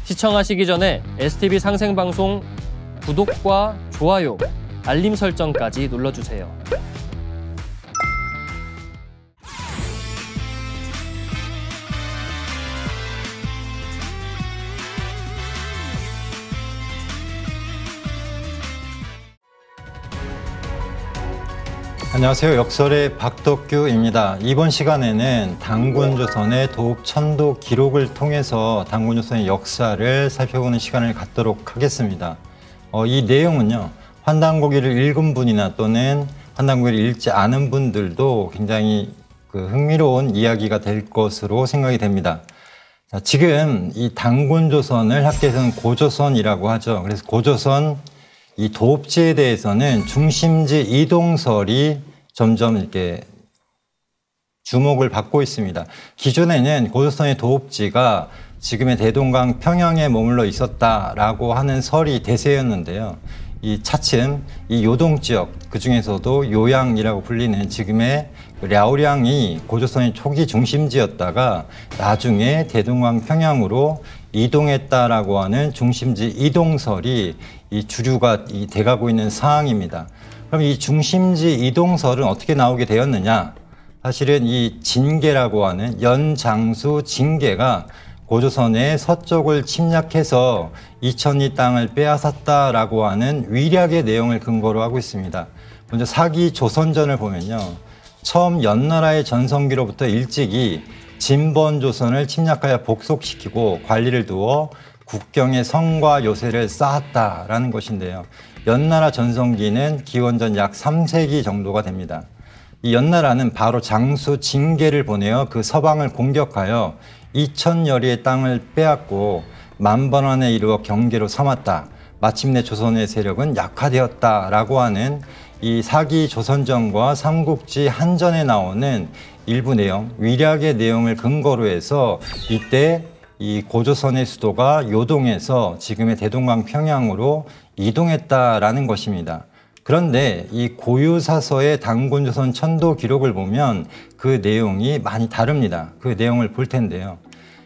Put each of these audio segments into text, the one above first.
시청하시기 전에 STV 상생방송 구독과 좋아요, 알림 설정까지 눌러주세요. 안녕하세요. 역설의 박덕규입니다. 이번 시간에는 당군조선의 도읍 천도 기록을 통해서 당군조선의 역사를 살펴보는 시간을 갖도록 하겠습니다. 이 내용은요, 환단고기를 읽은 분이나 또는 환단고기를 읽지 않은 분들도 굉장히 흥미로운 이야기가 될 것으로 생각이 됩니다. 자, 지금 이 당군조선을 학계에서는 고조선이라고 하죠. 그래서 고조선 이 도읍지에 대해서는 중심지 이동설이 점점 이렇게 주목을 받고 있습니다. 기존에는 고조선의 도읍지가 지금의 대동강 평양에 머물러 있었다라고 하는 설이 대세였는데요. 이 차츰 이 요동 지역, 그 중에서도 요양이라고 불리는 지금의 랴오량이 고조선의 초기 중심지였다가 나중에 대동강 평양으로 이동했다라고 하는 중심지 이동설이 이 주류가 돼가고 있는 상황입니다. 그럼 이 중심지 이동설은 어떻게 나오게 되었느냐? 사실은 이 진계라고 하는 연장수 진계가 고조선의 서쪽을 침략해서 이천리 땅을 빼앗았다라고 하는 위략의 내용을 근거로 하고 있습니다. 먼저 사기 조선전을 보면요, 처음 연나라의 전성기로부터 일찍이 진번조선을 침략하여 복속시키고 관리를 두어 국경에 성과 요새를 쌓았다라는 것인데요. 연나라 전성기는 기원전 약 3세기 정도가 됩니다. 이 연나라는 바로 장수 진계를 보내어 그 서방을 공격하여 2000여리의 땅을 빼앗고 만번안에 이르러 경계로 삼았다. 마침내 조선의 세력은 약화되었다라고 하는 이 사기 조선전과 삼국지 한전에 나오는 일부 내용, 위략의 내용을 근거로 해서 이때 이 고조선의 수도가 요동에서 지금의 대동강 평양으로 이동했다라는 것입니다. 그런데 이 고유사서의 당군조선 천도 기록을 보면 그 내용이 많이 다릅니다. 그 내용을 볼 텐데요.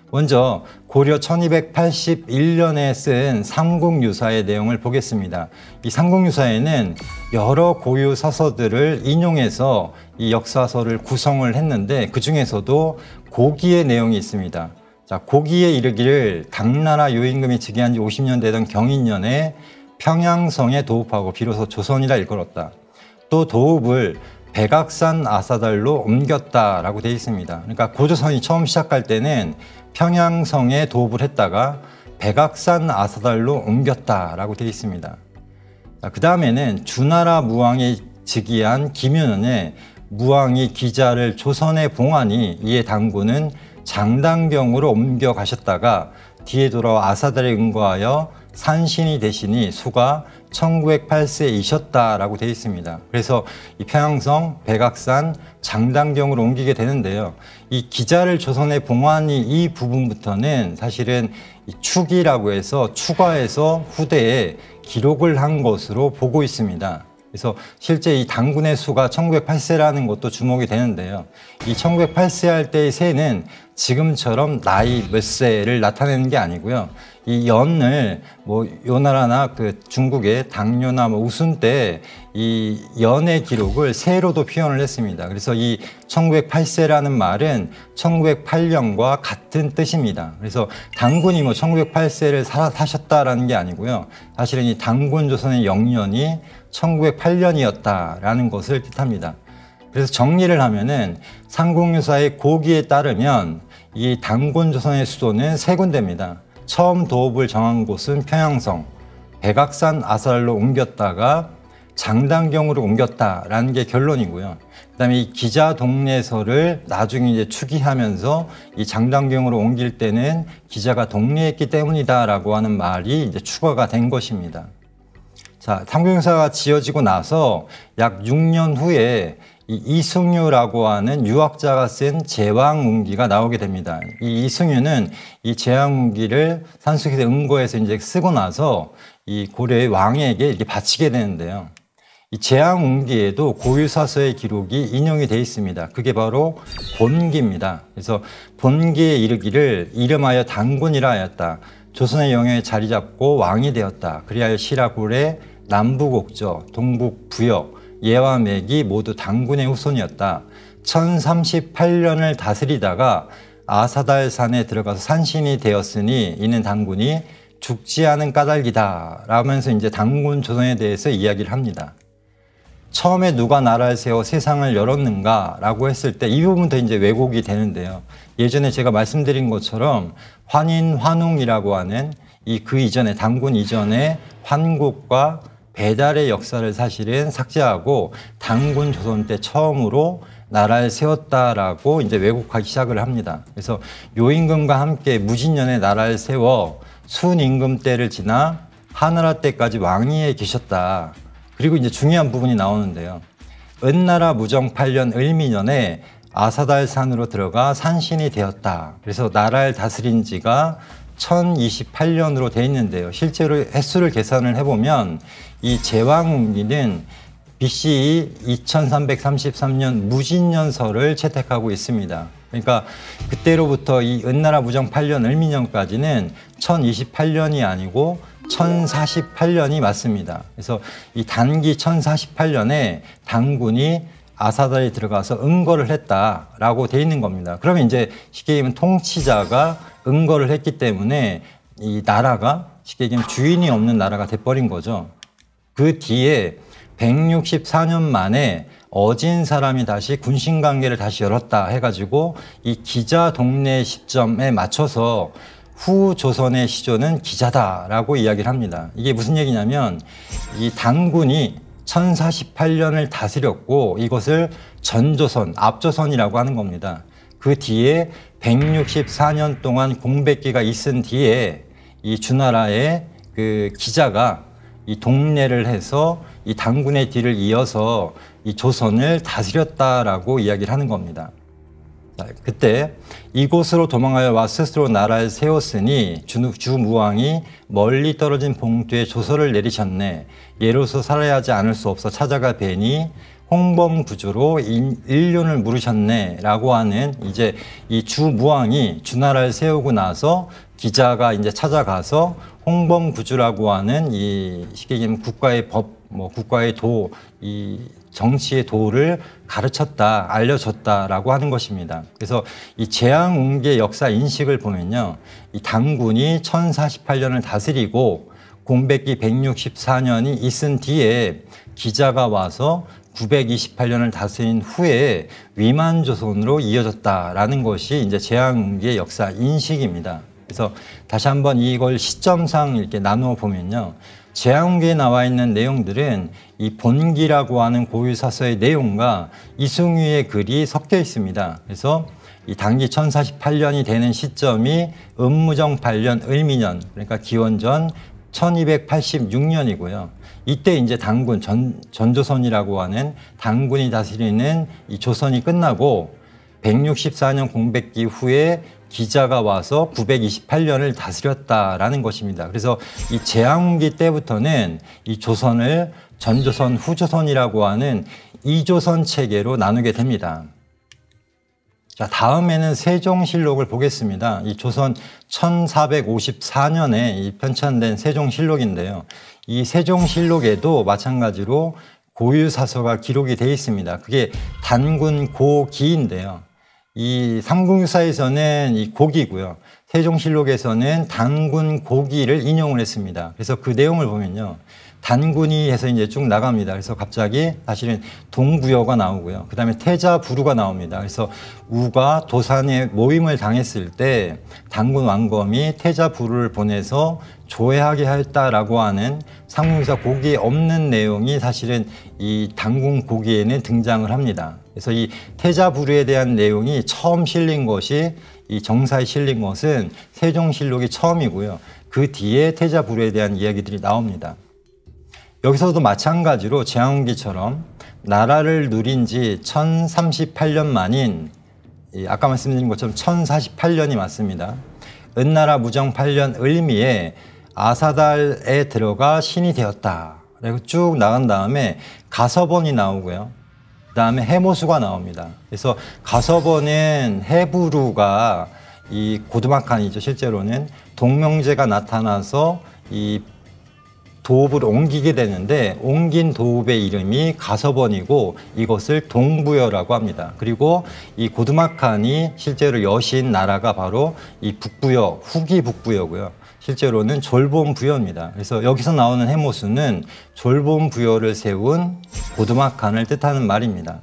먼저 고려 1281년에 쓴 삼국유사의 내용을 보겠습니다. 이 삼국유사에는 여러 고유 사서들을 인용해서 이 역사서를 구성을 했는데 그 중에서도 고기의 내용이 있습니다. 자, 고기에 이르기를 당나라 요임금이 즉위한 지 50년 되던 경인년에 평양성에 도읍하고 비로소 조선이라 일컬었다. 또 도읍을 백악산 아사달로 옮겼다라고 되어 있습니다. 그러니까 고조선이 처음 시작할 때는 평양성에 도읍을 했다가 백악산 아사달로 옮겼다라고 되어 있습니다. 그 다음에는 주나라 무왕이 즉위한 김윤은의 무왕이 기자를 조선에 봉하니 이에 당군은 장당병으로 옮겨가셨다가 뒤에 돌아와 아사달에 응거하여 산신이 되시니 수가 1908세이셨다라고 되어 있습니다. 그래서 이 평양성, 백악산, 장당경으로 옮기게 되는데요. 이 기자를 조선에 봉하니 이 부분부터는 사실은 이 축이라고 해서 추가해서 후대에 기록을 한 것으로 보고 있습니다. 그래서 실제 이 당군의 수가 1908세라는 것도 주목이 되는데요. 이 1908세 할 때의 세는 지금처럼 나이 몇 세를 나타내는 게 아니고요. 이 연을 요 나라나 중국의 당뇨나 우순 때 이 연의 기록을 세로도 표현을 했습니다. 그래서 이 1908세라는 말은 1908년과 같은 뜻입니다. 그래서 당군이 1908세를 사셨다라는 게 아니고요. 사실은 이 당군 조선의 영년이 1908년이었다라는 것을 뜻합니다. 그래서 정리를 하면은 삼국유사의 고기에 따르면 이 당군 조선의 수도는 세 군데입니다. 처음 도읍을 정한 곳은 평양성, 백악산 아사달로 옮겼다가 장당경으로 옮겼다라는 게 결론이고요. 그다음에 이 기자 동례서를 나중에 이제 추기하면서 이 장당경으로 옮길 때는 기자가 동례했기 때문이다라고 하는 말이 이제 추가가 된 것입니다. 자, 삼국유사가 지어지고 나서 약 6년 후에 이 이승유라고 하는 유학자가 쓴 제왕운기가 나오게 됩니다. 이 이승유는 이 제왕운기를 산수기에 응고해서 이제 쓰고 나서 이 고려의 왕에게 이렇게 바치게 되는데요. 이 제왕운기에도 고유사서의 기록이 인용이 되어 있습니다. 그게 바로 본기입니다. 그래서 본기에 이르기를 이름하여 당군이라 하였다. 조선의 영역에 자리 잡고 왕이 되었다. 그리하여 시라굴의 남부곡저, 동북부역, 예와 맥이 모두 당군의 후손이었다. 1038년을 다스리다가 아사달산에 들어가서 산신이 되었으니 이는 당군이 죽지 않은 까닭이다 라면서 이제 당군 조선에 대해서 이야기를 합니다. 처음에 누가 나라를 세워 세상을 열었는가 라고 했을 때 이 부분도 이제 왜곡이 되는데요. 예전에 제가 말씀드린 것처럼 환인환웅이라고 하는 그 이전에 당군 이전에 환국과 배달의 역사를 사실은 삭제하고 당군 조선 때 처음으로 나라를 세웠다라고 이제 왜곡하기 시작을 합니다. 그래서 요임금과 함께 무진년에 나라를 세워 순임금 때를 지나 하늘아 때까지 왕위에 계셨다. 그리고 이제 중요한 부분이 나오는데요. 은나라 무정 8년 을미년에 아사달산으로 들어가 산신이 되었다. 그래서 나라를 다스린 지가 1028년으로 돼 있는데요. 실제로 횟수를 계산을 해보면 이 제왕운기는 BCE 2333년 무진년설을 채택하고 있습니다. 그러니까 그때로부터 이 은나라 무정 8년 을미년까지는 1028년이 아니고 1048년이 맞습니다. 그래서 이 단기 1048년에 당군이 아사달에 들어가서 응거를 했다라고 돼 있는 겁니다. 그러면 이제 쉽게 얘기하면 통치자가 응거를 했기 때문에 이 나라가 쉽게 얘기하면 주인이 없는 나라가 돼버린 거죠. 그 뒤에 164년 만에 어진 사람이 다시 군신관계를 다시 열었다 해가지고 이 기자 동래 시점에 맞춰서 후 조선의 시조는 기자다라고 이야기를 합니다. 이게 무슨 얘기냐면 이 당군이 1048년을 다스렸고 이것을 전조선, 앞조선이라고 하는 겁니다. 그 뒤에 164년 동안 공백기가 있은 뒤에 이 주나라의 그 기자가 이 동래를 해서 이 당군의 뒤를 이어서 이 조선을 다스렸다라고 이야기를 하는 겁니다. 그때 이곳으로 도망하여 와 스스로 나라를 세웠으니 주무왕이 멀리 떨어진 봉투에 조서를 내리셨네. 예로서 살아야 하지 않을 수 없어 찾아가 뵈니 홍범구주로 일륜을 물으셨네 라고 하는 이제 이 주무왕이 주나라를 세우고 나서 기자가 이제 찾아가서 홍범구주라고 하는 이 쉽게 얘기하면 국가의 법, 국가의 도, 이 정치의 도를 가르쳤다, 알려줬다라고 하는 것입니다. 그래서 이 제왕운기의 역사 인식을 보면요, 이 당군이 1048년을 다스리고 공백기 164년이 있은 뒤에 기자가 와서 928년을 다스린 후에 위만조선으로 이어졌다라는 것이 이제 제왕운기의 역사 인식입니다. 그래서 다시 한번 이걸 시점상 이렇게 나누어 보면요. 제왕운기에 나와 있는 내용들은 이 본기라고 하는 고유사서의 내용과 이승유의 글이 섞여 있습니다. 그래서 이 단기 1048년이 되는 시점이 음무정 8년 을미년, 그러니까 기원전 1286년이고요. 이때 이제 당군, 전조선이라고 하는 당군이 다스리는 이 조선이 끝나고 164년 공백기 후에 기자가 와서 928년을 다스렸다라는 것입니다. 그래서 이 제왕운기 때부터는 이 조선을 전조선, 후조선이라고 하는 이조선 체계로 나누게 됩니다. 자, 다음에는 세종실록을 보겠습니다. 이 조선 1454년에 이 편찬된 세종실록인데요. 이 세종실록에도 마찬가지로 고유사서가 기록이 되어 있습니다. 그게 단군고기인데요. 이 삼국유사에서는 이 고기고요. 세종실록에서는 단군고기를 인용을 했습니다. 그래서 그 내용을 보면요. 단군이 해서 이제 쭉 나갑니다. 그래서 갑자기 사실은 동부여가 나오고요. 그 다음에 태자부루가 나옵니다. 그래서 우가 도산에 모임을 당했을 때 단군 왕검이 태자부루를 보내서 조회하게 하였다라고 하는 삼국유사 고기에 없는 내용이 사실은 이 단군 고기에는 등장을 합니다. 그래서 이 태자부루에 대한 내용이 처음 실린 것이 이 정사에 실린 것은 세종실록이 처음이고요. 그 뒤에 태자부루에 대한 이야기들이 나옵니다. 여기서도 마찬가지로 제왕운기처럼 나라를 누린 지 1038년 만인 아까 말씀드린 것처럼 1048년이 맞습니다. 은나라 무정 8년 을미에 아사달에 들어가 신이 되었다. 그리고 쭉 나간 다음에 가서번이 나오고요. 그 다음에 해모수가 나옵니다. 그래서 가서번은 해부루가 이 고두막한이죠. 실제로는 동명제가 나타나서 이 도읍을 옮기게 되는데 옮긴 도읍의 이름이 가서번이고 이것을 동부여라고 합니다. 그리고 이 고두막한이 실제로 여신 나라가 바로 이 북부여, 후기 북부여고요. 실제로는 졸본부여입니다. 그래서 여기서 나오는 해모수는 졸본부여를 세운 고두막한을 뜻하는 말입니다.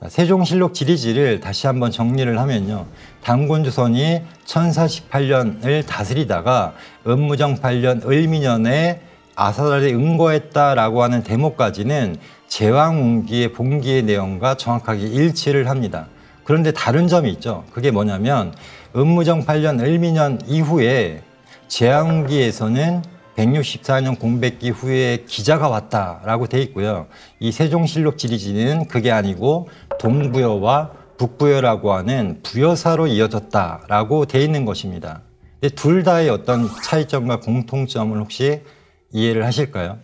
세종실록 지리지를 다시 한번 정리를 하면요. 단군조선이 1048년을 다스리다가 은무정 8년 을미년에 아사달에 응거했다라고 하는 대목까지는 제왕운기의 봉기의 내용과 정확하게 일치를 합니다. 그런데 다른 점이 있죠. 그게 뭐냐면 은무정 8년 을미년 이후에 제왕운기에서는 164년 공백기 후에 기자가 왔다라고 돼 있고요. 이 세종실록 지리지는 그게 아니고 동부여와 북부여라고 하는 부여사로 이어졌다라고 돼 있는 것입니다. 근데 둘 다의 어떤 차이점과 공통점을 혹시 이해를 하실까요?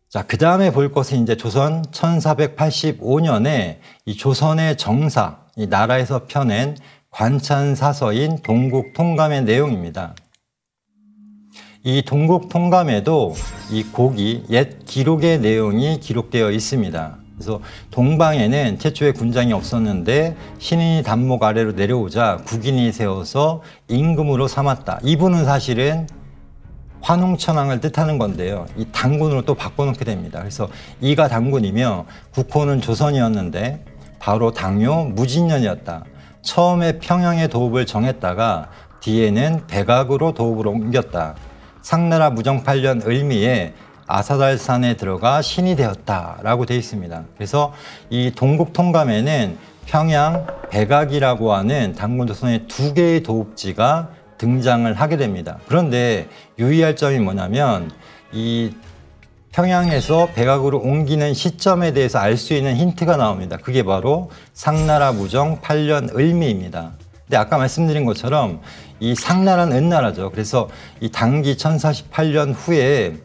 자, 그 다음에 볼 것은 이제 조선 1485년에 이 조선의 정사, 이 나라에서 펴낸 관찬사서인 동국통감의 내용입니다. 이 동국통감에도 이 고기, 옛 기록의 내용이 기록되어 있습니다. 그래서 동방에는 최초의 군장이 없었는데 신인이 단목 아래로 내려오자 국인이 세워서 임금으로 삼았다. 이분은 사실은 환웅천왕을 뜻하는 건데요. 이 단군으로 또 바꿔놓게 됩니다. 그래서 이가 단군이며 국호는 조선이었는데 바로 당요 무진년이었다. 처음에 평양의 도읍을 정했다가 뒤에는 백악으로 도읍을 옮겼다. 상나라 무정 8년 을미에 아사달산에 들어가 신이 되었다라고 되어 있습니다. 그래서 이 동국통감에는 평양, 백악이라고 하는 단군조선의 두 개의 도읍지가 등장을 하게 됩니다. 그런데 유의할 점이 뭐냐면 이 평양에서 백악으로 옮기는 시점에 대해서 알 수 있는 힌트가 나옵니다. 그게 바로 상나라 무정 8년 을미입니다. 근데 아까 말씀드린 것처럼 이 상나라는 은나라죠. 그래서 이 단기 1048년 후에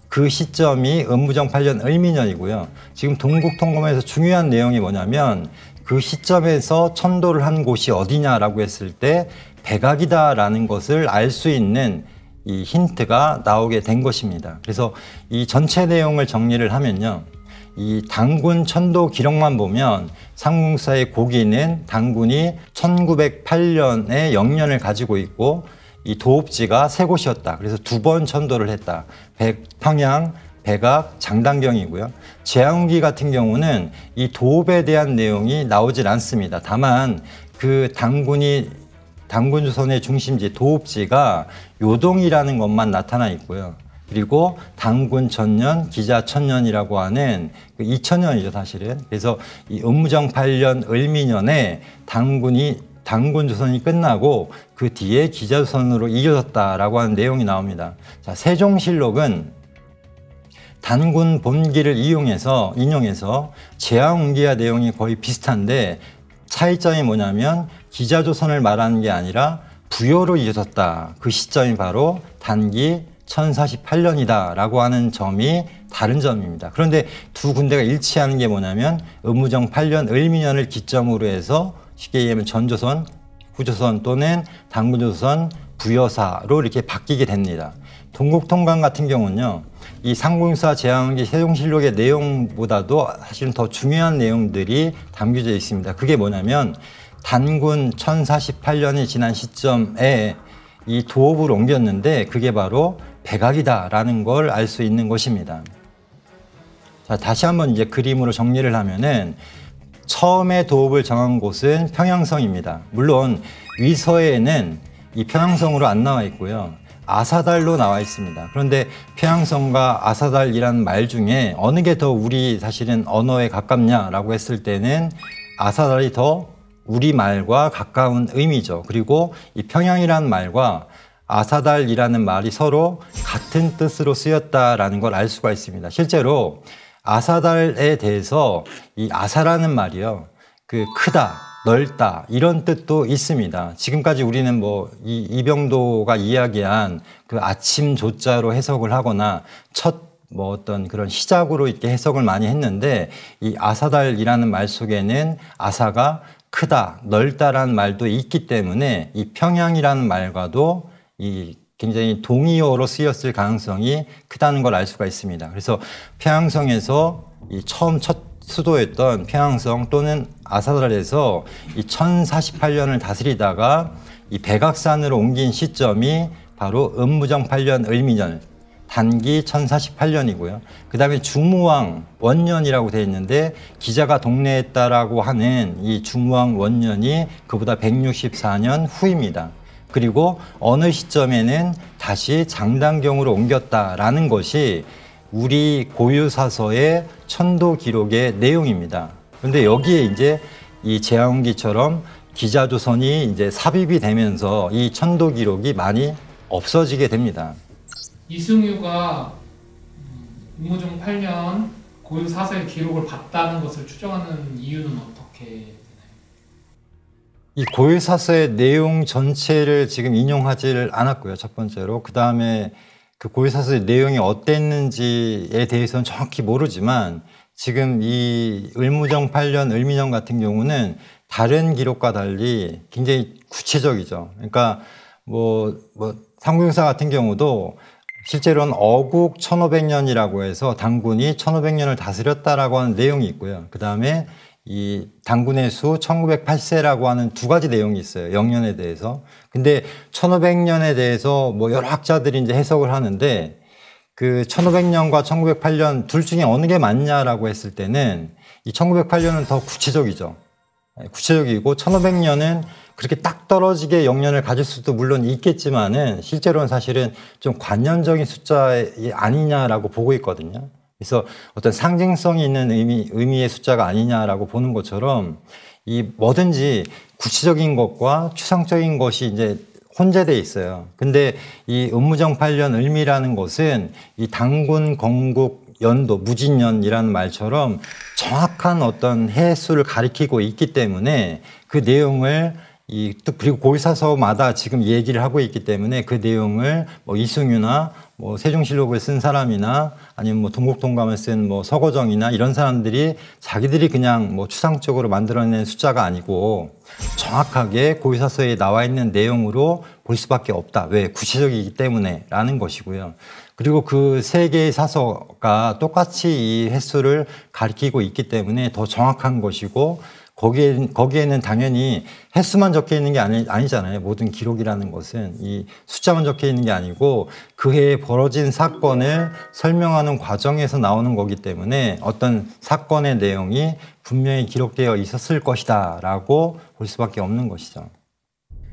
그 시점이 은무정 8년 을미년이고요. 지금 동국통감에서 중요한 내용이 뭐냐면 그 시점에서 천도를 한 곳이 어디냐라고 했을 때 백악이다라는 것을 알 수 있는 이 힌트가 나오게 된 것입니다. 그래서 이 전체 내용을 정리를 하면요. 이 단군 천도 기록만 보면 삼국사의 고기는 단군이 1908년에 영년을 가지고 있고 이 도읍지가 세 곳이었다. 그래서 두 번 천도를 했다. 평양, 백악, 장단경이고요. 제왕기 같은 경우는 이 도읍에 대한 내용이 나오질 않습니다. 다만 그 단군조선의 중심지 도읍지가 요동이라는 것만 나타나 있고요. 그리고 단군천년, 기자천년이라고 하는 그 2000년이죠, 사실은. 그래서 이 은무정 8년 을미년에 단군조선이 끝나고 그 뒤에 기자조선으로 이어졌다라고 하는 내용이 나옵니다. 자, 세종실록은 단군 본기를 인용해서 제왕운기와 내용이 거의 비슷한데 차이점이 뭐냐면 기자조선을 말하는 게 아니라 부여로 이어졌다. 그 시점이 바로 단기 1048년이다 라고 하는 점이 다른 점입니다. 그런데 두 군데가 일치하는 게 뭐냐면 은무정 8년 을미년을 기점으로 해서 쉽게 얘기하면 전조선, 후조선 또는 단군조선 부여사로 이렇게 바뀌게 됩니다. 동국통감 같은 경우는요. 이 삼국사 제왕기 세종실록의 내용보다도 사실은 더 중요한 내용들이 담겨져 있습니다. 그게 뭐냐면 단군 1048년이 지난 시점에 이 도읍을 옮겼는데 그게 바로 백악이다라는 걸 알 수 있는 것입니다. 자, 다시 한번 이제 그림으로 정리를 하면은 처음에 도읍을 정한 곳은 평양성입니다. 물론 위서에는 이 평양성으로 안 나와 있고요. 아사달로 나와 있습니다. 그런데 평양성과 아사달이라는 말 중에 어느 게 더 우리 사실은 언어에 가깝냐라고 했을 때는 아사달이 더 우리말과 가까운 의미죠. 그리고 이 평양이라는 말과 아사달이라는 말이 서로 같은 뜻으로 쓰였다라는 걸 알 수가 있습니다. 실제로 아사달에 대해서 이 아사라는 말이요. 그 크다, 넓다 이런 뜻도 있습니다. 지금까지 우리는 뭐 이병도가 이야기한 그 아침 조자로 해석을 하거나 첫 뭐 어떤 그런 시작으로 이렇게 해석을 많이 했는데 이 아사달이라는 말 속에는 아사가 크다, 넓다라는 말도 있기 때문에 이 평양이라는 말과도 이 굉장히 동의어로 쓰였을 가능성이 크다는 걸 알 수가 있습니다. 그래서 평양성에서 이 첫 수도였던 평양성 또는 아사달에서 이 1048년을 다스리다가 이 백악산으로 옮긴 시점이 바로 음무정 8년 을미년, 단기 1048년이고요. 그 다음에 중무왕 원년이라고 되어 있는데 기자가 동래했다라고 하는 이 중무왕 원년이 그보다 164년 후입니다. 그리고 어느 시점에는 다시 장단경으로 옮겼다라는 것이 우리 고유사서의 천도 기록의 내용입니다. 그런데 여기에 이제 이 제왕기처럼 기자조선이 이제 삽입이 되면서 이 천도 기록이 많이 없어지게 됩니다. 이승유가 음무정 8년 고유 사서의 기록을 봤다는 것을 추정하는 이유는 어떻게 되나요? 이 고유사서의 내용 전체를 지금 인용하지를 않았고요. 첫 번째로. 그 다음에 그 고유사서의 내용이 어땠는지에 대해서는 정확히 모르지만 지금 이 을무정 8년 을미년 같은 경우는 다른 기록과 달리 굉장히 구체적이죠. 그러니까 삼국유사 같은 경우도 실제로는 어국 1500년이라고 해서 당군이 1500년을 다스렸다라고 하는 내용이 있고요. 그 다음에 이 당군의 수 1908세라고 하는 두 가지 내용이 있어요. 영년에 대해서. 근데 1500년에 대해서 여러 학자들이 이제 해석을 하는데 그 1500년과 1908년 둘 중에 어느 게 맞냐라고 했을 때는 이 1908년은 더 구체적이죠. 구체적이고 1500년은 그렇게 딱 떨어지게 영년을 가질 수도 물론 있겠지만은 실제로는 사실은 좀 관념적인 숫자 아니냐라고 보고 있거든요. 그래서 어떤 상징성이 있는 의미의 숫자가 아니냐라고 보는 것처럼 이 뭐든지 구체적인 것과 추상적인 것이 이제 혼재되어 있어요. 근데 이 음무정 8년 을미라는 것은 이 당군, 건국, 연도, 무진년이라는 말처럼 정확한 어떤 해수를 가리키고 있기 때문에 그 내용을 그리고 고유사서마다 지금 얘기를 하고 있기 때문에 그 내용을 이승유나 세종실록을 쓴 사람이나 아니면 동국동감을 쓴 서거정이나 이런 사람들이 자기들이 그냥 추상적으로 만들어낸 숫자가 아니고 정확하게 고유사서에 나와 있는 내용으로 볼 수밖에 없다. 왜? 구체적이기 때문에 라는 것이고요. 그리고 그 세 개의 사서가 똑같이 이 횟수를 가리키고 있기 때문에 더 정확한 것이고 거기에는 당연히 횟수만 적혀 있는 게 아니잖아요. 모든 기록이라는 것은 이 숫자만 적혀 있는 게 아니고 그 해에 벌어진 사건을 설명하는 과정에서 나오는 거기 때문에 어떤 사건의 내용이 분명히 기록되어 있었을 것이다 라고 볼 수밖에 없는 것이죠.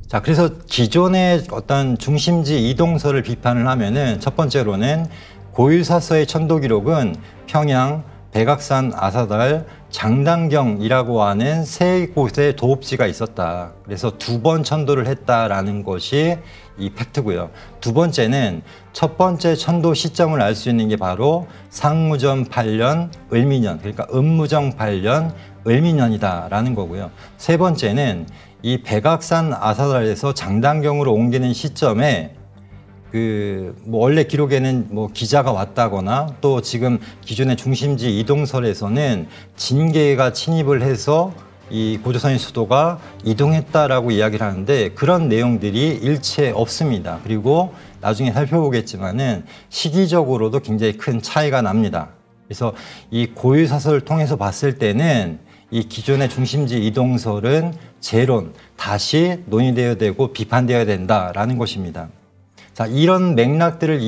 자, 그래서 기존의 어떤 중심지 이동설을 비판을 하면은 첫 번째로는 고유사서의 천도 기록은 평양, 백악산, 아사달, 장단경이라고 하는 세 곳에 도읍지가 있었다. 그래서 두 번 천도를 했다라는 것이 이 팩트고요. 두 번째는 첫 번째 천도 시점을 알 수 있는 게 바로 상무정 8년 을미년, 그러니까 음무정 8년 을미년이다라는 거고요. 세 번째는 이 백악산 아사달에서 장단경으로 옮기는 시점에 원래 기록에는 기자가 왔다거나 또 지금 기존의 중심지 이동설에서는 진계가 침입을 해서 이 고조선의 수도가 이동했다라고 이야기를 하는데 그런 내용들이 일체 없습니다. 그리고 나중에 살펴보겠지만은 시기적으로도 굉장히 큰 차이가 납니다. 그래서 이 고유사설을 통해서 봤을 때는 이 기존의 중심지 이동설은 재론, 다시 논의되어야 되고 비판되어야 된다라는 것입니다. 자, 이런 맥락들을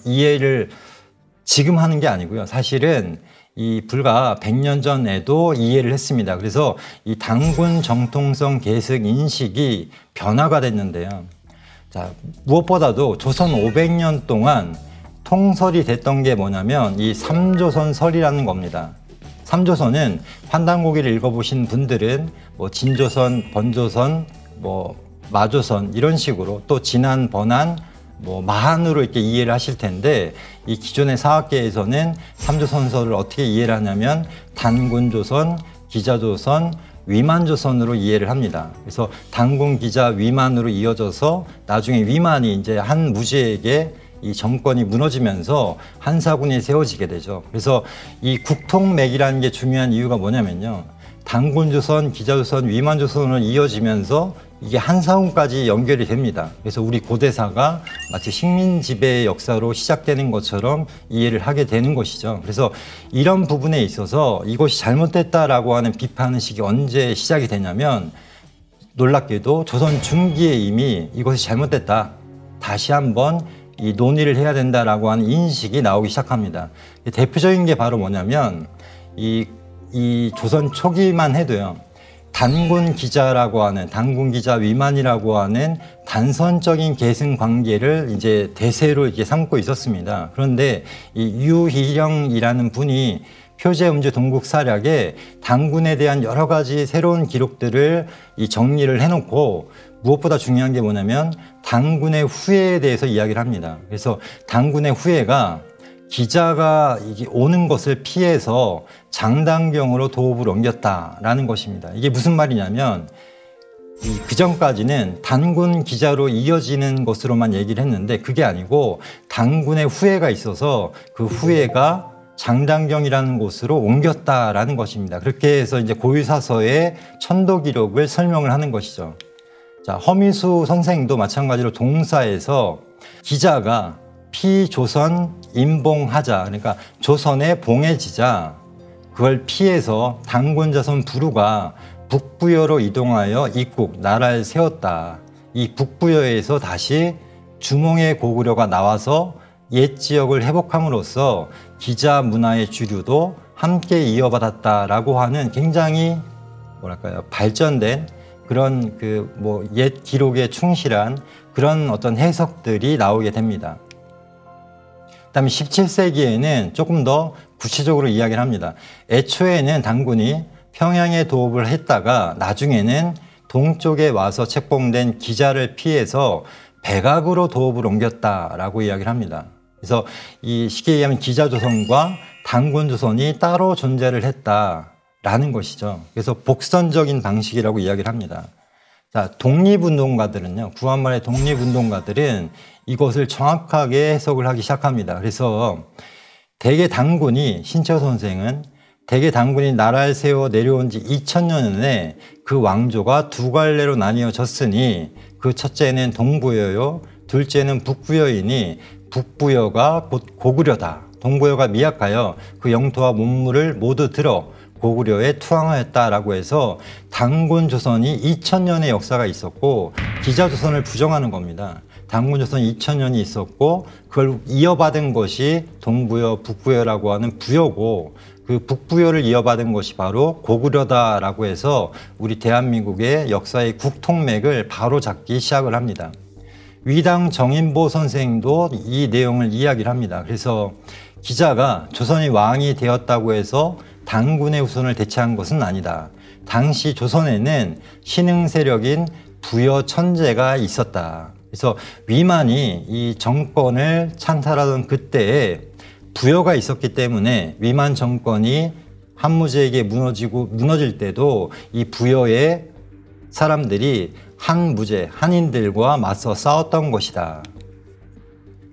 이해를 지금 하는 게 아니고요. 사실은 이 불과 100년 전에도 이해를 했습니다. 그래서 이 당군 정통성 계승 인식이 변화가 됐는데요. 자, 무엇보다도 조선 500년 동안 통설이 됐던 게 뭐냐면 이 삼조선설이라는 겁니다. 삼조선은 환단고기를 읽어보신 분들은 진조선, 번조선, 마조선 이런 식으로 또 진한, 번한, 마한으로 이렇게 이해를 하실 텐데 이 기존의 사학계에서는 삼조선설을 어떻게 이해를 하냐면 단군조선, 기자조선, 위만조선으로 이해를 합니다. 그래서 단군, 기자, 위만으로 이어져서 나중에 위만이 이제 한 무지에게 이 정권이 무너지면서 한사군이 세워지게 되죠. 그래서 이 국통맥이라는 게 중요한 이유가 뭐냐면요. 단군조선, 기자조선, 위만조선으로 이어지면서 이게 한사훈까지 연결이 됩니다. 그래서 우리 고대사가 마치 식민지배의 역사로 시작되는 것처럼 이해를 하게 되는 것이죠. 그래서 이런 부분에 있어서 이것이 잘못됐다라고 하는 비판의식이 언제 시작이 되냐면 놀랍게도 조선 중기에 이미 이것이 잘못됐다. 다시 한번 이 논의를 해야 된다라고 하는 인식이 나오기 시작합니다. 대표적인 게 바로 뭐냐면 이 조선 초기만 해도요. 단군 기자라고 하는 단군 기자 위만이라고 하는 단선적인 계승 관계를 이제 대세로 이렇게 삼고 있었습니다. 그런데 이 유희령이라는 분이 표제음주 동국사략에 단군에 대한 여러 가지 새로운 기록들을 이 정리를 해놓고 무엇보다 중요한 게 뭐냐면 단군의 후예에 대해서 이야기를 합니다. 그래서 단군의 후예가 기자가 오는 것을 피해서 장단경으로 도읍을 옮겼다라는 것입니다. 이게 무슨 말이냐면 그 전까지는 단군 기자로 이어지는 것으로만 얘기를 했는데 그게 아니고 단군의 후예가 있어서 그 후예가 장단경이라는 곳으로 옮겼다라는 것입니다. 그렇게 해서 이제 고유사서의 천도 기록을 설명을 하는 것이죠. 자, 허미수 선생도 마찬가지로 동사에서 기자가 피조선 임봉하자, 그러니까 조선의 봉해지자 그걸 피해서 단군자손 부루가 북부여로 이동하여 입국, 나라를 세웠다. 이 북부여에서 다시 주몽의 고구려가 나와서 옛 지역을 회복함으로써 기자 문화의 주류도 함께 이어받았다라고 하는 굉장히 뭐랄까요 발전된 그런 옛 기록에 충실한 그런 어떤 해석들이 나오게 됩니다. 그다음에 17세기에는 조금 더 구체적으로 이야기를 합니다. 애초에는 단군이 평양에 도읍을 했다가 나중에는 동쪽에 와서 책봉된 기자를 피해서 백악으로 도읍을 옮겼다라고 이야기를 합니다. 그래서 이 쉽게 얘기하면 기자조선과 단군조선이 따로 존재를 했다라는 것이죠. 그래서 복선적인 방식이라고 이야기를 합니다. 자, 독립운동가들은요, 구한말의 독립운동가들은 이것을 정확하게 해석을 하기 시작합니다. 그래서 대개 단군이, 신채호 선생은 대개 단군이 나라를 세워 내려온 지 2000년에 그 왕조가 두 갈래로 나뉘어졌으니 그 첫째는 동부여요, 둘째는 북부여이니 북부여가 곧 고구려다. 동부여가 미약하여 그 영토와 문물을 모두 들어 고구려에 투항하였다라고 해서 단군조선이 2000년의 역사가 있었고 기자조선을 부정하는 겁니다. 단군조선이 2000년이 있었고 그걸 이어받은 것이 동부여, 북부여라고 하는 부여고 그 북부여를 이어받은 것이 바로 고구려다라고 해서 우리 대한민국의 역사의 국통맥을 바로 잡기 시작을 합니다. 위당 정인보 선생도 이 내용을 이야기를 합니다. 그래서 기자가 조선이 왕이 되었다고 해서 단군의 후손을 대체한 것은 아니다. 당시 조선에는 신흥 세력인 부여 천재가 있었다. 그래서 위만이 이 정권을 찬탈하던 그때에 부여가 있었기 때문에 위만 정권이 한무제에게 무너질 때도 이 부여의 사람들이 한무제, 한인들과 맞서 싸웠던 것이다.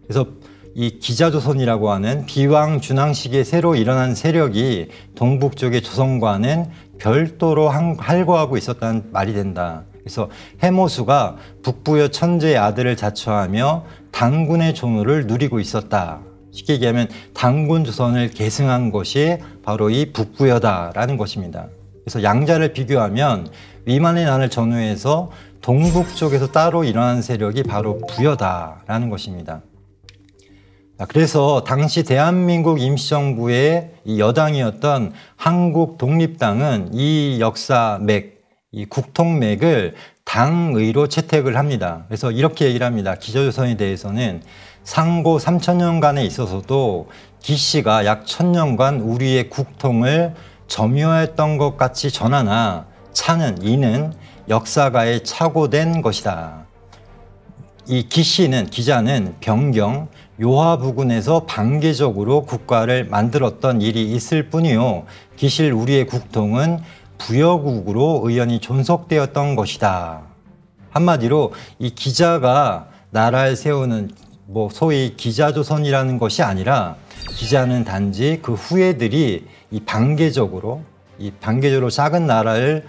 그래서 이 기자조선이라고 하는 비왕준항 시기에 새로 일어난 세력이 동북 쪽의 조선과는 별도로 할거하고 있었다는 말이 된다. 그래서 해모수가 북부여 천재의 아들을 자처하며 단군의 존호를 누리고 있었다. 쉽게 얘기하면 단군 조선을 계승한 것이 바로 이 북부여다라는 것입니다. 그래서 양자를 비교하면 위만의 난을 전후해서 동북 쪽에서 따로 일어난 세력이 바로 부여다라는 것입니다. 그래서 당시 대한민국 임시정부의 이 여당이었던 한국독립당은 이 역사 맥, 이 국통맥을 당의로 채택을 합니다. 그래서 이렇게 얘기를 합니다. 기자조선에 대해서는 상고 3000년간에 있어서도 기씨가 약 1000년간 우리의 국통을 점유했던 것 같이 전하나 차는 이는 역사가에 착오된 것이다. 이 기자는 병경, 요하 부근에서 반개적으로 국가를 만들었던 일이 있을 뿐이요. 기실 우리의 국통은 부여국으로 의연히 존속되었던 것이다. 한마디로 이 기자가 나라를 세우는 소위 기자조선이라는 것이 아니라 기자는 단지 그 후예들이 이 반개적으로 이 단계적으로 작은 나라를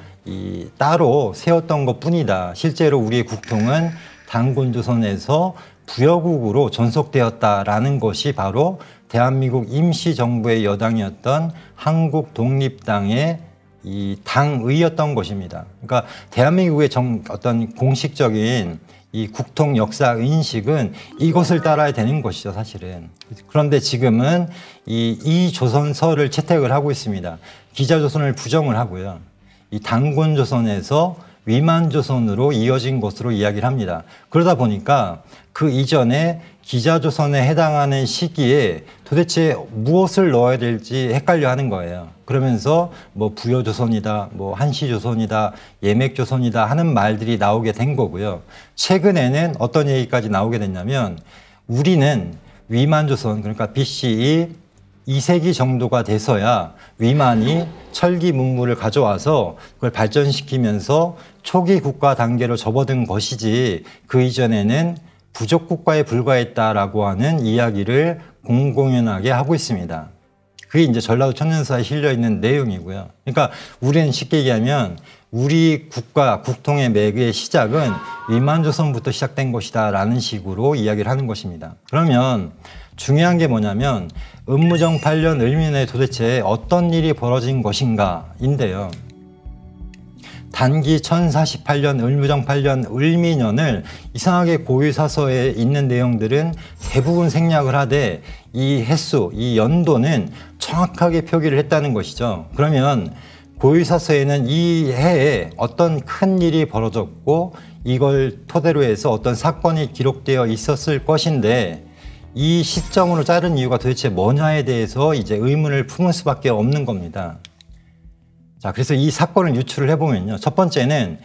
따로 세웠던 것뿐이다. 실제로 우리의 국통은 단군조선에서 부여국으로 존속되었다라는 것이 바로 대한민국 임시정부의 여당이었던 한국독립당의 이 당의였던 것입니다. 그러니까 대한민국의 어떤 공식적인 이 국통 역사 인식은 이것을 따라야 되는 것이죠, 사실은. 그런데 지금은 이 조선서를 채택을 하고 있습니다. 기자조선을 부정을 하고요. 이 단군조선에서 위만조선으로 이어진 것으로 이야기를 합니다. 그러다 보니까 그 이전에 기자조선에 해당하는 시기에 도대체 무엇을 넣어야 될지 헷갈려 하는 거예요. 그러면서 뭐 부여조선이다, 뭐 한시조선이다, 예맥조선이다 하는 말들이 나오게 된 거고요. 최근에는 어떤 얘기까지 나오게 됐냐면 우리는 위만조선, 그러니까 BCE 2세기 정도가 돼서야 위만이 철기 문물을 가져와서 그걸 발전시키면서 초기 국가 단계로 접어든 것이지 그 이전에는 부족 국가에 불과했다라고 하는 이야기를 공공연하게 하고 있습니다. 그게 이제 전라도 천년사에 실려 있는 내용이고요. 그러니까 우리는 쉽게 얘기하면 우리 국가 국통의 맥의 시작은 위만조선부터 시작된 것이다라는 식으로 이야기를 하는 것입니다. 그러면 중요한 게 뭐냐면 은무정 8년 을민년에 도대체 어떤 일이 벌어진 것인가인데요. 단기 1048년 을무정 8년 을미년을 이상하게 고유사서에 있는 내용들은 대부분 생략을 하되 이 횟수, 이 연도는 정확하게 표기를 했다는 것이죠. 그러면 고유사서에는 이 해에 어떤 큰 일이 벌어졌고 이걸 토대로 해서 어떤 사건이 기록되어 있었을 것인데 이 시점으로 자른 이유가 도대체 뭐냐에 대해서 이제 의문을 품을 수밖에 없는 겁니다. 자, 그래서 이 사건을 유추를 해보면요. 첫 번째는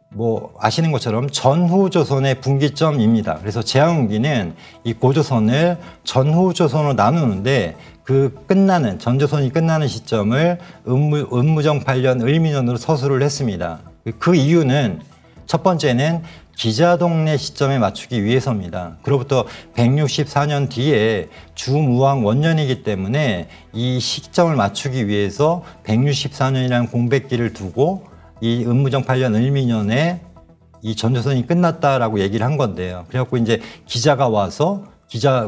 뭐 아시는 것처럼 전후조선의 분기점입니다. 그래서 제왕기는 이 고조선을 전후조선으로 나누는데 그 끝나는 전조선이 끝나는 시점을 은무정 8년 을미년으로 서술을 했습니다. 그 이유는 첫 번째는 기자동래 시점에 맞추기 위해서입니다. 그로부터 164년 뒤에 주무왕 원년이기 때문에 이 시점을 맞추기 위해서 164년이라는 공백기를 두고 이 은무정 8년 을미년에 이 전조선이 끝났다라고 얘기를 한 건데요. 그래갖고 이제 기자가 와서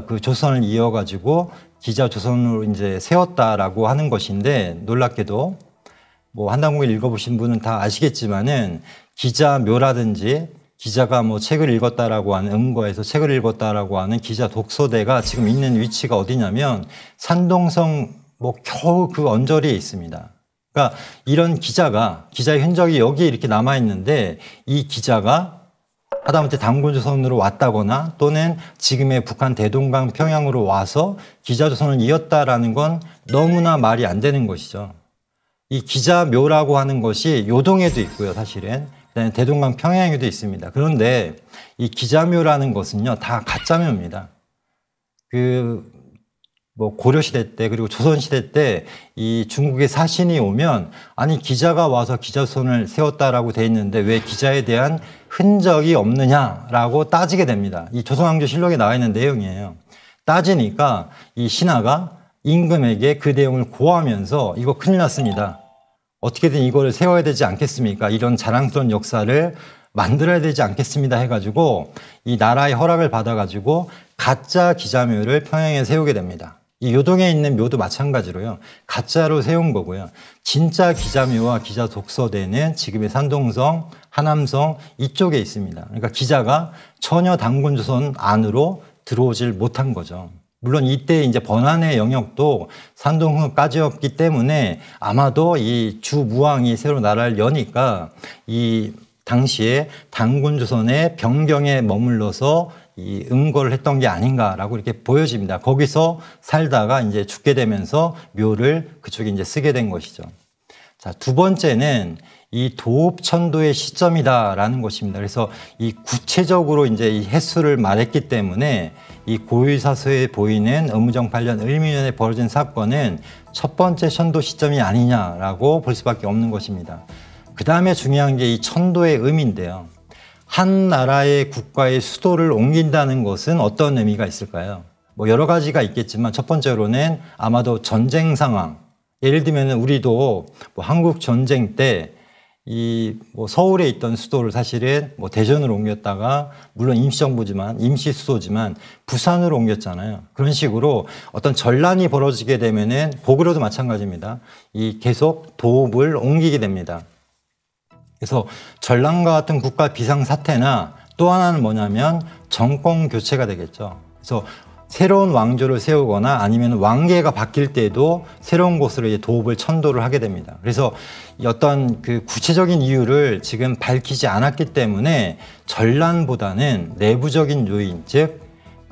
그 조선을 이어가지고 기자 조선으로 이제 세웠다라고 하는 것인데 놀랍게도 뭐 한당국을 읽어보신 분은 다 아시겠지만은 기자묘라든지 기자가 뭐 책을 읽었다라고 하는 은거에서 책을 읽었다라고 하는 기자 독서대가 지금 있는 위치가 어디냐면 산동성 뭐 겨우 그 언저리에 있습니다. 그러니까 이런 기자의 흔적이 여기에 이렇게 남아 있는데 이 기자가 하다못해 단군조선으로 왔다거나 또는 지금의 북한 대동강 평양으로 와서 기자조선을 이었다라는 건 너무나 말이 안 되는 것이죠. 이 기자묘라고 하는 것이 요동에도 있고요, 사실은. 그다음에 대동강 평양에도 있습니다. 그런데 이 기자묘라는 것은요, 다 가짜묘입니다. 뭐 고려시대 때 그리고 조선시대 때 이 중국의 사신이 오면 아니 기자가 와서 기자손을 세웠다라고 돼 있는데 왜 기자에 대한 흔적이 없느냐라고 따지게 됩니다. 이 조선왕조실록에 나와 있는 내용이에요. 따지니까 이 신하가 임금에게 그 내용을 고하면서 이거 큰일 났습니다. 어떻게든 이거를 세워야 되지 않겠습니까? 이런 자랑스러운 역사를 만들어야 되지 않겠습니다 해가지고 이 나라의 허락을 받아가지고 가짜 기자묘를 평양에 세우게 됩니다. 이 요동에 있는 묘도 마찬가지로요. 가짜로 세운 거고요. 진짜 기자묘와 기자 독서대는 지금의 산동성, 하남성 이쪽에 있습니다. 그러니까 기자가 전혀 단군조선 안으로 들어오질 못한 거죠. 물론 이때 이제 번안의 영역도 산동까지였기 때문에 아마도 이 주무왕이 새로 나라를 여니까 이 당시에 단군조선의 변경에 머물러서 이 응거를 했던 게 아닌가라고 이렇게 보여집니다. 거기서 살다가 이제 죽게 되면서 묘를 그쪽에 이제 쓰게 된 것이죠. 자, 두 번째는 이 도읍천도의 시점이다라는 것입니다. 그래서 이 구체적으로 이제 이 횟수를 말했기 때문에 이 고유사서에 보이는 은무정 8년 을미년에 벌어진 사건은 첫 번째 천도 시점이 아니냐라고 볼 수밖에 없는 것입니다. 그 다음에 중요한 게 이 천도의 의미인데요. 한 나라의 국가의 수도를 옮긴다는 것은 어떤 의미가 있을까요? 뭐 여러 가지가 있겠지만 첫 번째로는 아마도 전쟁 상황에 예를 들면 우리도 뭐 한국 전쟁 때 이 뭐 서울에 있던 수도를 사실은 뭐 대전으로 옮겼다가 물론 임시정부지만 임시 수도지만 부산으로 옮겼잖아요. 그런 식으로 어떤 전란이 벌어지게 되면은 고구려도 마찬가지입니다. 이 계속 도읍을 옮기게 됩니다. 그래서 전란과 같은 국가 비상사태나 또 하나는 뭐냐면 정권 교체가 되겠죠. 그래서 새로운 왕조를 세우거나 아니면 왕계가 바뀔 때도 새로운 곳으로 이제 도읍을 천도를 하게 됩니다. 그래서 어떤 그 구체적인 이유를 지금 밝히지 않았기 때문에 전란보다는 내부적인 요인, 즉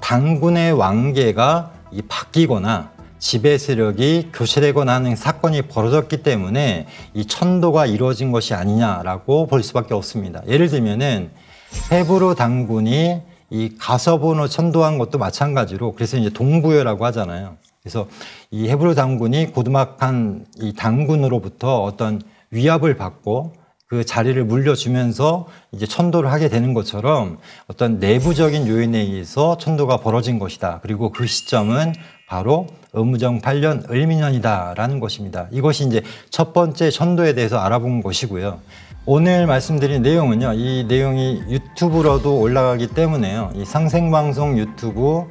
당군의 왕계가 바뀌거나 지배 세력이 교체되거나 하는 사건이 벌어졌기 때문에 이 천도가 이루어진 것이 아니냐라고 볼 수밖에 없습니다. 예를 들면은 헤브르 당군이 이 가서본을 천도한 것도 마찬가지로 그래서 이제 동부여라고 하잖아요. 그래서 이 헤브르 당군이 고두막한 이 당군으로부터 어떤 위압을 받고 그 자리를 물려주면서 이제 천도를 하게 되는 것처럼 어떤 내부적인 요인에 의해서 천도가 벌어진 것이다. 그리고 그 시점은 바로 의무정 8년 을미년이다라는 것입니다. 이것이 이제 첫 번째 천도에 대해서 알아본 것이고요. 오늘 말씀드린 내용은요, 이 내용이 유튜브로도 올라가기 때문에요. 이 상생방송 유튜브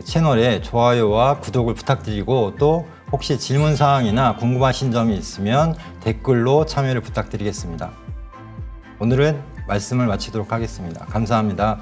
채널에 좋아요와 구독을 부탁드리고 또 혹시 질문사항이나 궁금하신 점이 있으면 댓글로 참여를 부탁드리겠습니다. 오늘은 말씀을 마치도록 하겠습니다. 감사합니다.